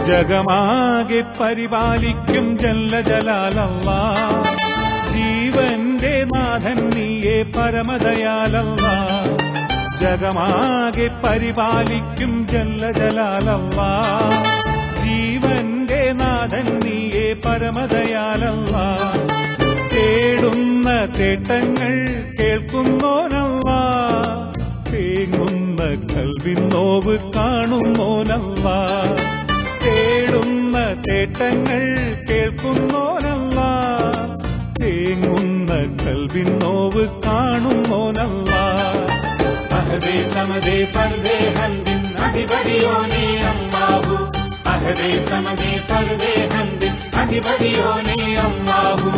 ജഗമാകെ പരിപാലിക്കും ജല്ല ജലാലല്ലാ. ജീവന്റെ നാഥൻ നീയേ പരമദയാലല്ലാ. ജഗമാകെ പരിപാലിക്കും ജല്ല ജലാലല്ലാ. ജീവന്റെ നാഥൻ നീയേ പരമദയാലല്ലാ. തേടുന്ന തേട്ടങ്ങൾ കേൾക്കുന്നോനല്ലാ. തേങ്ങുന്ന കൽവിൻ നോവ് കാണുന്നോനല്ലാ. തേടുന്ന തേട്ടങ്ങൾ കേൾക്കുന്നോനല്ലാ. തേങ്ങുന്ന കൽവിൻ നോവ് കാണുന്നോനല്ലാ. അഹദേ സമദേ പർദേ ഹംദിൻ അധിപതിയോനേ അല്ലാഹു. അഹദേ സമദേ പർദേ ഹംദിൻ അധിപതിയോനേ അല്ലാഹു.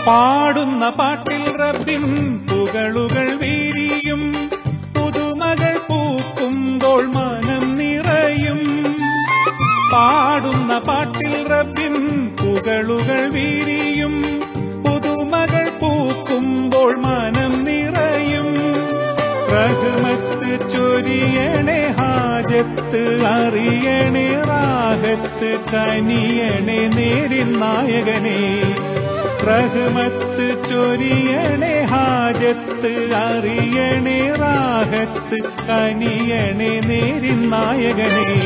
പാടുന്ന പാട്ടിൽ റബ്ബിൻ പുകളുകൾ വീരിയും. പുതുമകൾ പൂക്കുമ്പോൾ മനം നിറയും. പാടുന്ന പാട്ടിൽ റബ്ബിൻ പുകളുകൾ വീരിയും. പുതുമകൾ പൂക്കുമ്പോൾ മനം നിറയും. റഹ്മത്ത് ചൊരിയണേ ഹാജത്ത് അറിയണേ റാഹത്ത് കനിയണേ നേരിൻ നായകനേ. റഹ്മത്ത് ചൊരിയണേ ഹാജത്ത് അറിയണേ റാഹത്ത് കനിയണേ നേരിൻ നായകനേ.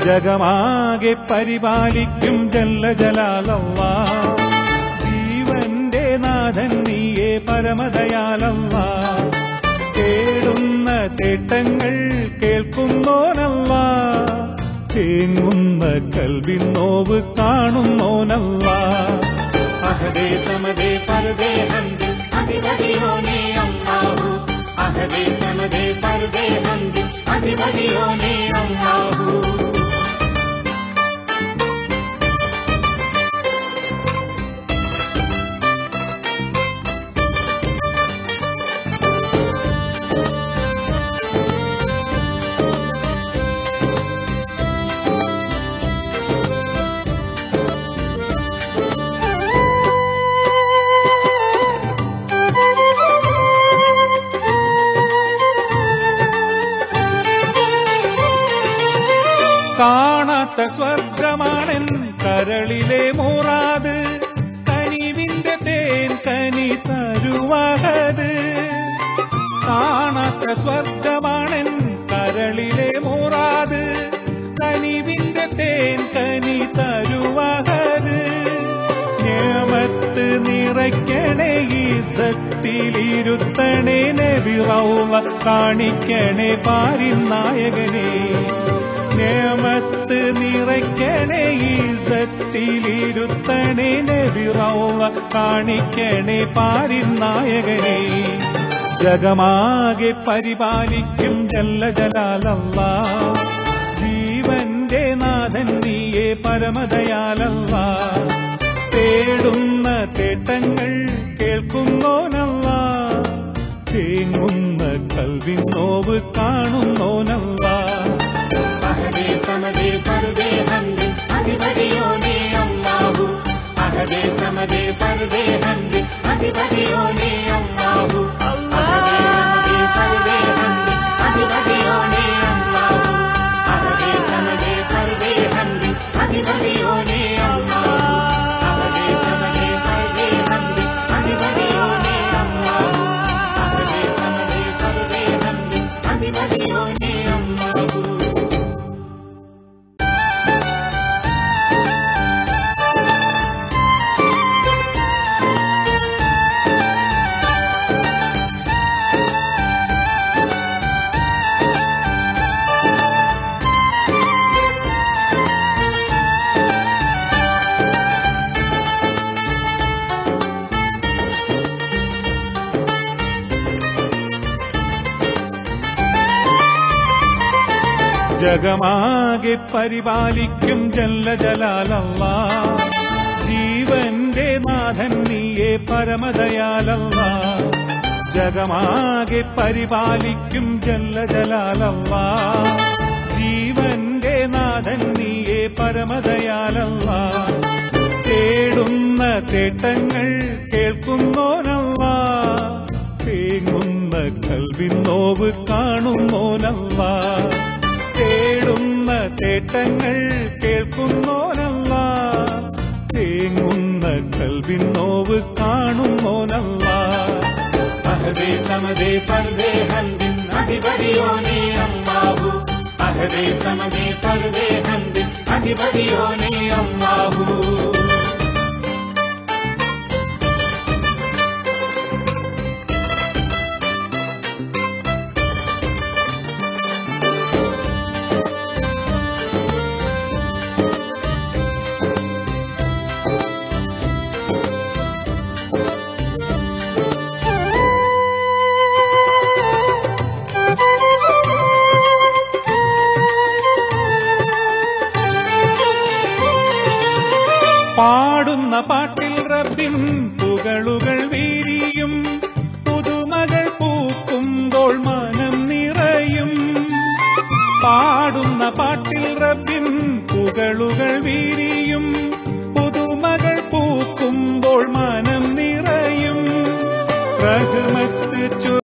ജഗമാകെ പരിപാലിക്കും ജല്ല ജലാലല്ലാ. ജീവന്റെ നാഥൻ നീയേ പരമദയാലല്ലാ. തേടുന്ന തേട്ടങ്ങൾ കേൾക്കുന്നോനല്ലാ. തേങ്ങുന്ന കൽവിൻ നോവ് കാണുന്നോനല്ലാ. അഹദേ സമദേ പർദേ ഹംദിൻ അധിപതിയോനേ അല്ലാഹു. അഹദേ സമദേ പർദേ ഹംദിൻ അധിപതിയോനേ അല്ലാഹു. കാണാത്ത സ്വർഗമാണെൻ കരളിലെ മുറാദ്. കനിവിന്റെ തേൻ കനി തരുവഹദ്. കാണാത്ത സ്വർഗമാണെൻ കരളിലെ മുറാദ്. കനിവിന്റെ തേൻ കനി തരുവഹദ്. നിഅമത്ത് നിറയ്ക്കണേ ഈസത്തിലിരുത്തണേ നബി റൗള കാണിക്കണേ പാരിൻ നായകനേ. നിഅമത്ത് നിറയ്ക്കണേ ഈസത്തിലിരുത്തണേ നബി റൗള കാണിക്കണേ പാരിൻ നായകനേ. ജഗമാകെ പരിപാലിക്കും ജല്ല ജലാലല്ലാ. ജീവന്റെ നാഥൻ നീയേ പരമദയാലല്ലാ. തേടുന്ന തേട്ടങ്ങൾ കേൾക്കുന്നോനല്ലാ. തേങ്ങുന്ന കൽവിൻ നോവ് കാണുന്നോനല്ലാ. അഹദേ സമദേ പർദേ ഹംദിൻ അധിപതിയോനേ അല്ലാഹു. അഹദേ സമദേ പർദേ ഹംദിൻ അധിപതിയോനേ അല്ലാഹു. അഹദേ സമദേ പർദേ ഹംദിൻ അധിപതിയോനേ അല്ലാഹു. അഹദേ സമദേ പർദേ ഹംദിൻ അധിപതിയോനേ അല്ലാഹു. അഹദേ സമദേ പർദേ ഹംദിൻ അധിപതിയോനേ അല്ലാഹു. അഹദേ സമദേ പർദേ ഹംദിൻ അധിപതിയോനേ അല്ലാഹു. ജഗമാകെ പരിപാലിക്കും ജല്ല ജലാലല്ലാ ജീവന്റെ നാഥൻ നീയേ പരമദയാലല്ലാ ജഗമാകെ പരിപാലിക്കും ജല്ല ജലാലല്ലാ ജീവന്റെ നാഥൻ നീയേ പരമദയാലല്ലാ തേടുന്ന തേട്ടങ്ങൾ കേൾക്കുന്നോനല്ലാ തേങ്ങുന്ന കൽവിൻ നോവ് കാണുന്നോനല്ലാ തേടുന്ന തേട്ടങ്ങൾ കേൾക്കുന്നോനല്ലാ തേങ്ങുന്ന കൽവിൻ നോവ് കാണുന്നോനല്ലാ അഹദേ സമദേ ഫർദേ ഹംദിൻ അധിപതിയോനേ അല്ലാഹു അഹദേ സമദേ ഫർദേ ഹംദിൻ അധിപതിയോനേ അല്ലാഹു പാടുന്ന പാട്ടിൽ റബ്ബിൻ പുകളുകൾ വീരിയും പുതുമകൾ പൂക്കുമ്പോൾ മനം നിറയും പാടുന്ന പാട്ടിൽ റബ്ബിൻ പുകളുകൾ വീരിയും പുതുമകൾ പൂക്കുമ്പോൾ മനം നിറയും റഹ്മത്ത്